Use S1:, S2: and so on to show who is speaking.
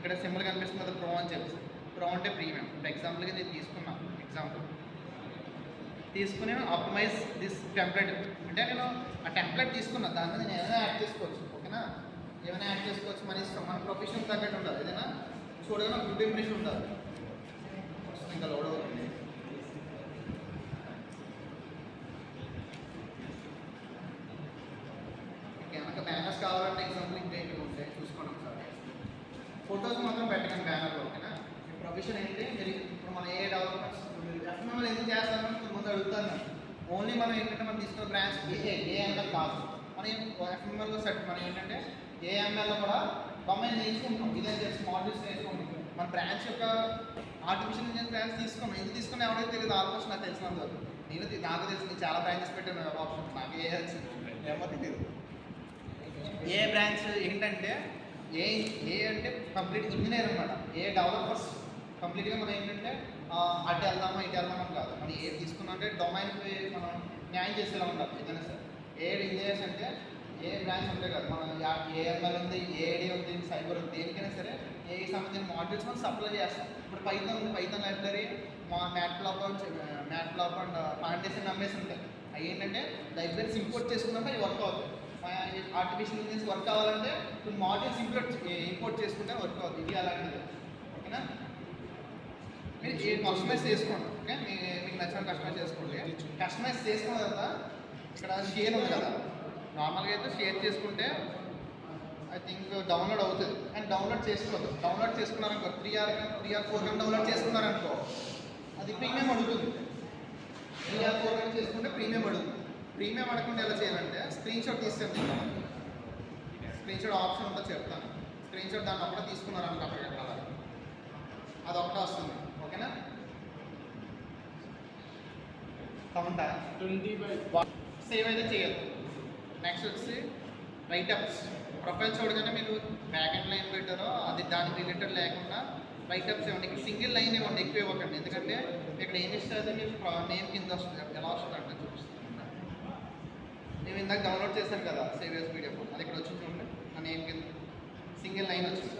S1: ఇక్కడ సింబల్ కనిపిస్తుంది కదా ప్రో అని చెప్పి. ప్రో అంటే ప్రీమియం. ఇప్పుడు ఎగ్జాంపుల్గా నేను తీసుకున్నాను, తీసుకుని ఆప్టిమైజ్ దిస్ టెంప్లెట్ అంటే నేను ఆ టెంప్లెట్ తీసుకున్నా, దాని మీద నేను ఏదైనా యాడ్ చేసుకోవచ్చు. ఓకేనా, ఏమైనా యాడ్ చేసుకోవచ్చు, మన ఇష్టం, మన ప్రొఫెషన్ తగ్గట్టు ఉండాలి. ఏదైనా చూడగా గుడ్ ఇంప్రెషన్ ఉండాలి. ఇంకా లోడ్ అవుతుంది. ఇంకా బ్యానర్స్ కావాలంటే ఎగ్జాంపుల్ ఇంకేంటి ఉంటాయి చూసుకోండి ఒకసారి. ఫొటోస్ మాత్రం పెట్టకండి బ్యానర్లో. ఓకేనా, మీ ప్రొఫెషన్ ఏంటి, మీరు ఇప్పుడు మనం ఏ డెవలప్మెంట్స్ ఎఫ్ఎంఎల్ ఎందుకు చేస్తామని కొంతమంది అడుగుతాను. ఓన్లీ మనం ఏంటంటే మనం తీసుకున్న బ్రాంచ్ ఏఎంఎల్ కాదు, మనం ఎఫ్ఎంఎల్లో సెట్ మనం ఏంటంటే ఏఎంఎల్లో కూడా కంబైన్ చేసుకుంటాం. ఇదేం చేసి మోడల్స్ నేర్చుకుంటాం. మన బ్రాంచ్ యొక్క ఆర్టిఫిషియల్ ఇంటెలిజెన్స్ బ్రాంచ్ తీసుకున్నాం. ఎందుకు తీసుకున్నా ఎవరైతే తెలియదు, ఆల్మోస్ట్ నాకు తెలిసినంత వరకు. నాకు తెలిసి నేను చాలా బ్రాంచెస్ పెట్టాను వెబ్ ఆప్షన్స్, నాకు ఏమో తెలియదు. ఏ బ్రాంచ్ ఏంటంటే ఏ అంటే కంప్లీట్ ఇంజనీర్ అనమాట. ఏ డెవలపర్స్ కంప్లీట్గా మనం ఏంటంటే అటు వెళ్దామా ఇటు వెళ్దామని కాదు, మనం ఏ తీసుకున్నా అంటే డొమైన్కి మనం న్యాయం చేసేలా ఉండాలి ఏదైనా సరే. ఏ ఇంజనీర్స్ అంటే ఏ బ్రాంచ్ ఉంటాయి కదా, మనం ఏఎంఎల్ ఉంది, ఏఐడి ఉంది, సైబర్ ఉంది, దేనికైనా సరే ఏ సంబంధించిన మాడ్యూల్స్ మనం సప్లై చేస్తాం. ఇప్పుడు పైథాన్ ఉంది, పైథాన్ లైబ్రరీ, మా మ్యాట్లాబ్ అండ్ పాండేషన్ అమ్మేసి ఉంటాయి. అవి ఏంటంటే లైబ్రరీస్ ఇంపోర్ట్ చేసుకున్నాక అవి వర్క్ అవుతాయి. ఆర్టిఫిషియల్ ఇంటెలిజెన్స్ వర్క్ కావాలంటే ఇప్పుడు మాడ్యూల్స్ ఇంపోర్ట్ చేసుకుంటే వర్క్ అవుతుంది. ఇది అలాంటిది. ఓకేనా, మీరు కస్టమైజ్ చేసుకోండి. ఓకే, మీకు నచ్చిన కస్టమైజ్ చేసుకోండి. కస్టమైజ్ చేసుకున్న తర్వాత ఇక్కడ షేర్ ఉంది కదా, నార్మల్గా అయితే షేర్ చేసుకుంటే ఐ థింక్ డౌన్లోడ్ అవుతుంది. అండ్ డౌన్లోడ్ చేసుకోవద్దు. డౌన్లోడ్ చేసుకున్నారనుకో 3 or 4 డౌన్లోడ్ చేసుకున్నారనుకో అది ప్రీమియం అడుగుతుంది. 3 or 4 చేసుకుంటే ప్రీమియం అడుగుతుంది. ప్రీమియం అడగకుండా ఎలా చేయాలంటే స్క్రీన్ షాట్ తీసేది. స్క్రీన్ షాట్ ఆప్షన్ ఉంటుందో చెప్తాను. స్క్రీన్ షాట్ దాన్ని ఒకటే తీసుకున్నారనుకో అక్కడికి అలా అది ఒకటే వస్తుంది. ఓకేనా, కౌంటా 20/1 సేవ్ అయితే చేయదు. నెక్స్ట్ వచ్చి రైటప్స్. ప్రొఫైల్ చూడగానే మీరు బ్యాక్ ఎండ్ లైన్ పెట్టారో అది దానికి రిలేటెడ్ లేకుండా రైటప్స్ ఇవ్వండి. ఇక్కడ సింగిల్ లైన్ ఇవ్వండి, ఎక్కువ ఇవ్వకండి. ఎందుకంటే ఇక్కడ ఏం ఇస్తుంది, మీరు నేమ్ కింద వస్తుంది. ఎలా వస్తుంది అంటే చూపిస్తుంది. నేను ఇందాక డౌన్లోడ్ చేశాను కదా సేవ్ యాజ్ పీడిఎఫ్, అది ఇక్కడ వచ్చింది చూడండి, ఆ నేమ్ కింద సింగిల్ లైన్ వచ్చింది.